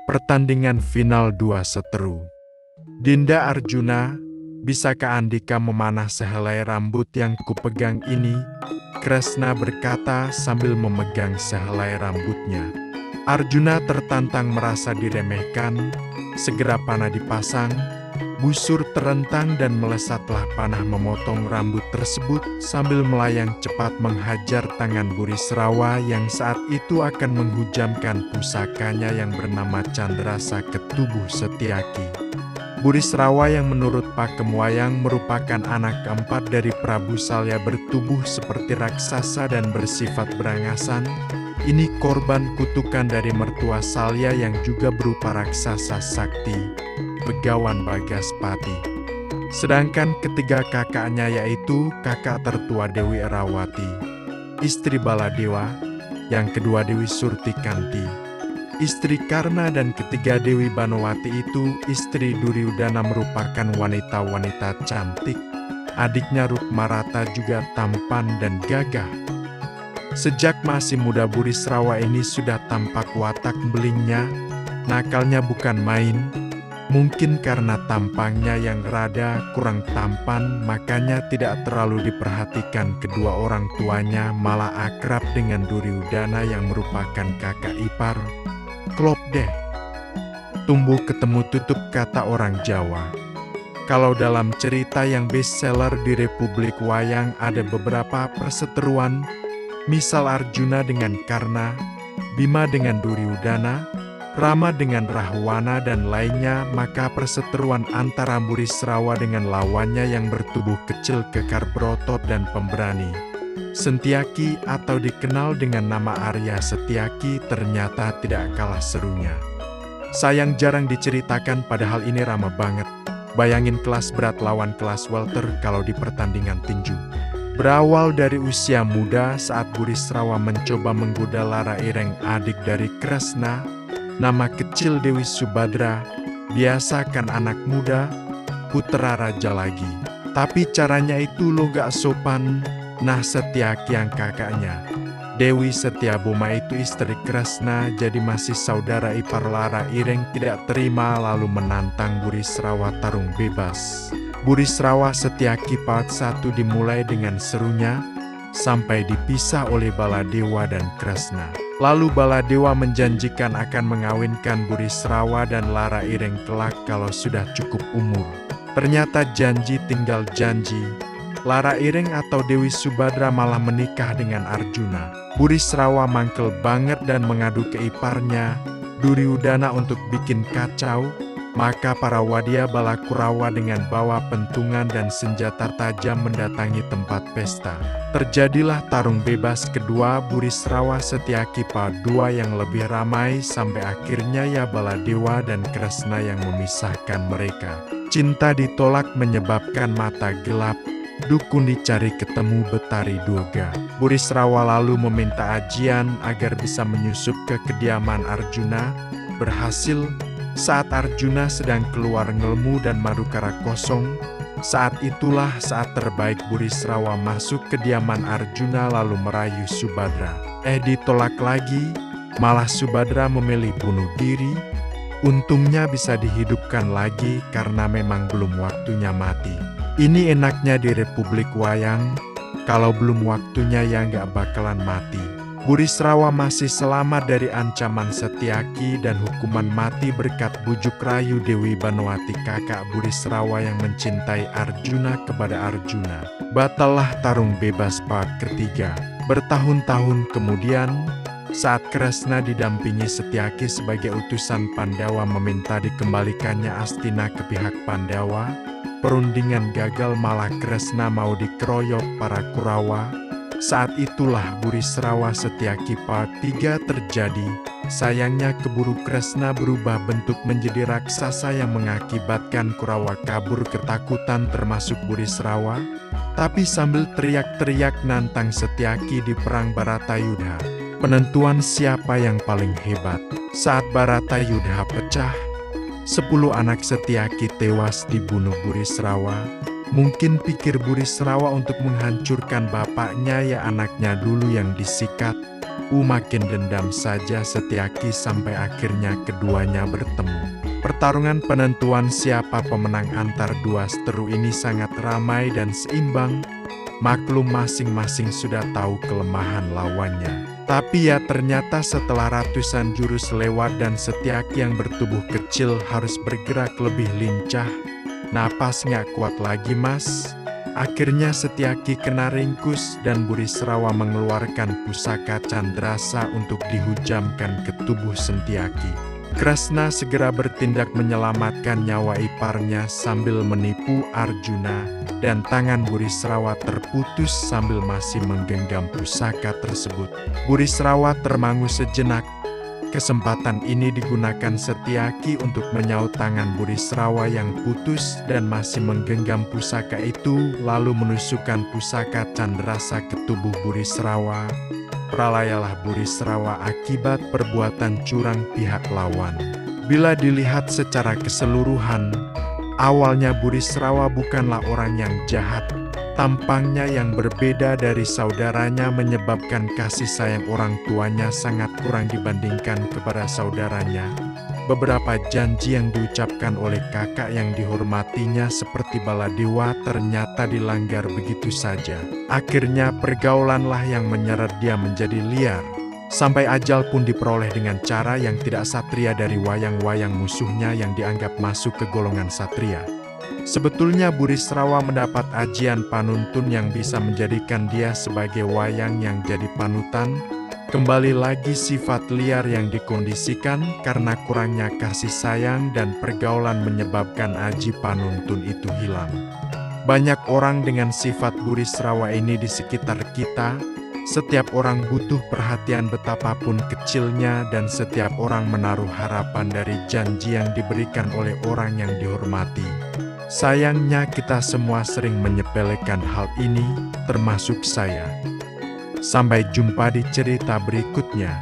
Pertandingan final 2 seteru. Dinda Arjuna, bisakah Andika memanah sehelai rambut yang kupegang ini? Kresna berkata sambil memegang sehelai rambutnya. Arjuna tertantang merasa diremehkan, segera panah dipasang, busur terentang dan melesatlah panah memotong rambut tersebut sambil melayang cepat menghajar tangan Burisrawa yang saat itu akan menghujamkan pusakanya yang bernama Candrasa ke tubuh Setyaki. Burisrawa yang menurut Pakem Wayang merupakan anak keempat dari Prabu Salya bertubuh seperti raksasa dan bersifat berangasan, ini korban kutukan dari mertua Salya yang juga berupa raksasa sakti, Begawan Bagaspati. Sedangkan ketiga kakaknya yaitu kakak tertua Dewi Erawati, istri Baladewa, yang kedua Dewi Surtikanti, istri Karna, dan ketiga Dewi Banowati itu istri Duryudana merupakan wanita-wanita cantik. Adiknya Rukmarata juga tampan dan gagah. Sejak masih muda Burisrawa ini sudah tampak watak belingnya, nakalnya bukan main. Mungkin karena tampangnya yang rada kurang tampan, makanya tidak terlalu diperhatikan kedua orang tuanya, malah akrab dengan Duryudana yang merupakan kakak ipar. Klop deh. Tumbuh ketemu tutup kata orang Jawa. Kalau dalam cerita yang bestseller di Republik Wayang ada beberapa perseteruan, misal Arjuna dengan Karna, Bima dengan Duryudana, Rama dengan Rahwana dan lainnya, maka perseteruan antara Burisrawa dengan lawannya yang bertubuh kecil, kekar, berotot dan pemberani, Setyaki atau dikenal dengan nama Arya Setyaki, ternyata tidak kalah serunya. Sayang jarang diceritakan padahal ini ramah banget. Bayangin kelas berat lawan kelas welter kalau di pertandingan tinju. Berawal dari usia muda saat Burisrawa mencoba menggoda Lara Ireng, adik dari Kresna, nama kecil Dewi Subadra, biasa kan anak muda, putra raja lagi. Tapi caranya itu lo gak sopan. Nah Setyaki yang kakaknya, Dewi Setyaboma itu istri Kresna, jadi masih saudara ipar Lara Ireng, tidak terima lalu menantang Burisrawa tarung bebas. Burisrawa Setyaki part 1 dimulai dengan serunya, sampai dipisah oleh Baladewa dan Kresna. Lalu Baladewa menjanjikan akan mengawinkan Burisrawa dan Lara Ireng kelak kalau sudah cukup umur. Ternyata janji tinggal janji. Lara Ireng atau Dewi Subadra malah menikah dengan Arjuna. Burisrawa mangkel banget dan mengadu ke iparnya, Duryudana, untuk bikin kacau. Maka para wadia Balakurawa dengan bawa pentungan dan senjata tajam mendatangi tempat pesta. Terjadilah tarung bebas kedua Burisrawa Setyaki part 2 yang lebih ramai sampai akhirnya ya Baladewa dan Kresna yang memisahkan mereka. Cinta ditolak menyebabkan mata gelap. Dukun dicari ketemu Betari Durga. Burisrawa lalu meminta ajian agar bisa menyusup ke kediaman Arjuna. Berhasil. Saat Arjuna sedang keluar ngelmu dan Madukara kosong, saat itulah saat terbaik Burisrawa masuk ke kediaman Arjuna lalu merayu Subadra. Ditolak lagi, malah Subadra memilih bunuh diri. Untungnya bisa dihidupkan lagi karena memang belum waktunya mati. Ini enaknya di Republik Wayang, kalau belum waktunya ya nggak bakalan mati. Burisrawa masih selamat dari ancaman Setyaki dan hukuman mati berkat bujuk rayu Dewi Banowati, kakak Burisrawa yang mencintai Arjuna, kepada Arjuna. Batallah tarung bebas part ketiga. Bertahun-tahun kemudian, saat Kresna didampingi Setyaki sebagai utusan Pandawa meminta dikembalikannya Astina ke pihak Pandawa, perundingan gagal malah Kresna mau dikeroyok para Kurawa. Saat itulah Burisrawa Setyaki part 3 terjadi. Sayangnya keburu Kresna berubah bentuk menjadi raksasa yang mengakibatkan Kurawa kabur ketakutan termasuk Burisrawa. Tapi sambil teriak-teriak nantang Setyaki di perang Baratayudha. Penentuan siapa yang paling hebat. Saat Baratayudha pecah, 10 anak Setyaki tewas dibunuh Burisrawa. Mungkin pikir Burisrawa untuk menghancurkan bapaknya ya anaknya dulu yang disikat. Makin dendam saja Setyaki sampai akhirnya keduanya bertemu. Pertarungan penentuan siapa pemenang antar dua seteru ini sangat ramai dan seimbang. Maklum masing-masing sudah tahu kelemahan lawannya. Tapi ya ternyata setelah ratusan jurus lewat dan Setyaki yang bertubuh kecil harus bergerak lebih lincah. Napas nggak kuat lagi mas. Akhirnya Setyaki kena ringkus dan Burisrawa mengeluarkan pusaka Candrasa untuk dihujamkan ke tubuh Setyaki. Kresna segera bertindak menyelamatkan nyawa iparnya sambil menipu Arjuna, dan tangan Burisrawa terputus sambil masih menggenggam pusaka tersebut. Burisrawa termangu sejenak. Kesempatan ini digunakan Setyaki untuk menyaut tangan Burisrawa yang putus dan masih menggenggam pusaka itu, lalu menusukkan pusaka Candrasa ke tubuh Burisrawa. Pralayalah Burisrawa akibat perbuatan curang pihak lawan. Bila dilihat secara keseluruhan, awalnya Burisrawa bukanlah orang yang jahat. Tampangnya yang berbeda dari saudaranya menyebabkan kasih sayang orang tuanya sangat kurang dibandingkan kepada saudaranya. Beberapa janji yang diucapkan oleh kakak yang dihormatinya seperti Baladewa ternyata dilanggar begitu saja. Akhirnya pergaulanlah yang menyeret dia menjadi liar. Sampai ajal pun diperoleh dengan cara yang tidak satria dari wayang-wayang musuhnya yang dianggap masuk ke golongan satria. Sebetulnya Burisrawa mendapat ajian panuntun yang bisa menjadikan dia sebagai wayang yang jadi panutan. Kembali lagi sifat liar yang dikondisikan karena kurangnya kasih sayang dan pergaulan menyebabkan aji panuntun itu hilang. Banyak orang dengan sifat Burisrawa ini di sekitar kita. Setiap orang butuh perhatian betapapun kecilnya dan setiap orang menaruh harapan dari janji yang diberikan oleh orang yang dihormati. Sayangnya kita semua sering menyepelekan hal ini, termasuk saya. Sampai jumpa di cerita berikutnya.